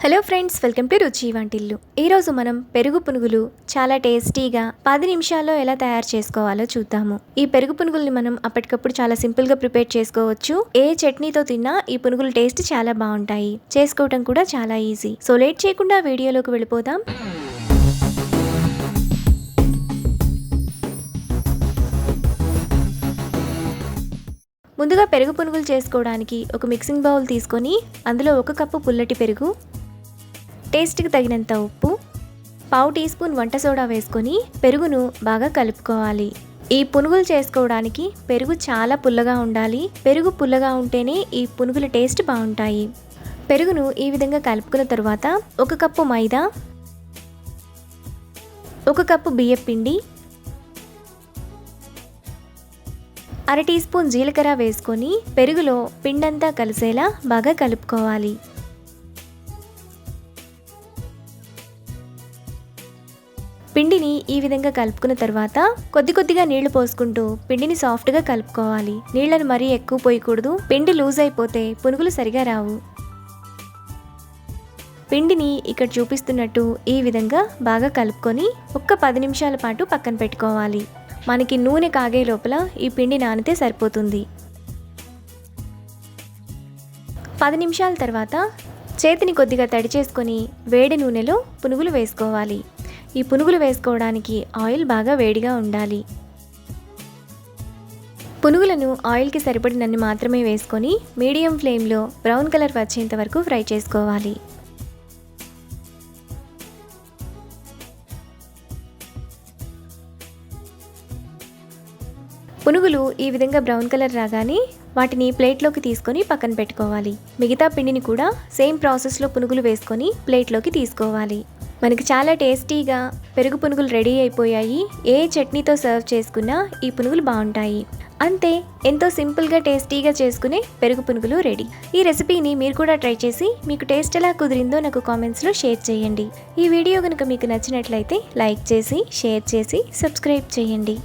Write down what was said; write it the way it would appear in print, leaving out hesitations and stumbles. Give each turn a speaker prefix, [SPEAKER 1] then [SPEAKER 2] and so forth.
[SPEAKER 1] Hello friends, welcome to రుచి వంటిల్లు. ఈరోజు మనం పెరుగు పునుగులు చాలా టేస్టీగా 10 నిమిషాల్లో ఎలా తయారు చేసుకోవాలో చూద్దాము. ఈ పెరుగు పునుగుల్ని మనం అప్పటికప్పుడు చాలా సింపుల్గా ప్రిపేర్ చేసుకోవచ్చు. ఏ చట్నీతో తిన్నా ఈ పునుగుల టేస్ట్ చాలా బాగుంటాయి. చేసుకోవటం కూడా చాలా ఈజీ. సో లేట్ చేయకుండా వీడియోలోకి వెళ్ళిపోదాం. ముందుగా పెరుగు పునుగులు చేసుకోవడానికి ఒక మిక్సింగ్ బౌల్ తీసుకొని అందులో 1 కప్పు పుల్లటి పెరుగు, టేస్ట్కి తగినంత ఉప్పు, పావు టీ స్పూన్ వంట సోడా వేసుకొని పెరుగును బాగా కలుపుకోవాలి. ఈ పునుగులు చేసుకోవడానికి పెరుగు చాలా పుల్లగా ఉండాలి. పెరుగు పుల్లగా ఉంటేనే ఈ పునుగుల టేస్ట్ బాగుంటాయి. పెరుగును ఈ విధంగా కలుపుకున్న తర్వాత 1 కప్పు మైదా, 1 కప్పు బియ్యం పిండి, అర టీ స్పూన్ జీలకర్ర వేసుకొని పెరుగులో పిండంతా కలిసేలా బాగా కలుపుకోవాలి. పిండిని ఈ విధంగా కలుపుకున్న తర్వాత కొద్దిగా నీళ్లు పోసుకుంటూ పిండిని సాఫ్ట్గా కలుపుకోవాలి. నీళ్లను మరీ ఎక్కువ పోయకూడదు. పిండి లూజ్ అయిపోతే పునుగులు సరిగా రావు. పిండిని ఇక్కడ చూపిస్తున్నట్టు ఈ విధంగా బాగా కలుపుకొని 10 నిమిషాల పాటు పక్కన పెట్టుకోవాలి. మనకి నూనె కాగే లోపల ఈ పిండి నానితే సరిపోతుంది. 10 నిమిషాల తర్వాత చేతిని కొద్దిగా తడి చేసుకొని వేడి నూనెలో పునుగులు వేసుకోవాలి. ఈ పునుగులు వేసుకోవడానికి ఆయిల్ బాగా వేడిగా ఉండాలి. పునుగులను ఆయిల్కి సరిపడినన్ని మాత్రమే వేసుకొని మీడియం ఫ్లేమ్లో బ్రౌన్ కలర్ వచ్చేంత వరకు ఫ్రై చేసుకోవాలి. పునుగులు ఈ విధంగా బ్రౌన్ కలర్ రాగానే వాటిని ప్లేట్లోకి తీసుకొని పక్కన పెట్టుకోవాలి. మిగతా పిండిని కూడా సేమ్ ప్రాసెస్లో పునుగులు వేసుకొని ప్లేట్లోకి తీసుకోవాలి. మనకి చాలా టేస్టీగా పెరుగు పునుగులు రెడీ అయిపోయాయి. ఏ చట్నీతో సర్వ్ చేసుకున్నా ఈ పునుగులు బాగుంటాయి. అంతే, ఎంతో సింపుల్గా టేస్టీగా చేసుకునే పెరుగు పునుగులు రెడీ. ఈ రెసిపీని మీరు కూడా ట్రై చేసి మీకు టేస్ట్ ఎలా కుదిరిందో నాకు కామెంట్స్లో షేర్ చేయండి. ఈ వీడియో కనుక మీకు నచ్చినట్లయితే లైక్ చేసి, షేర్ చేసి, సబ్స్క్రైబ్ చేయండి.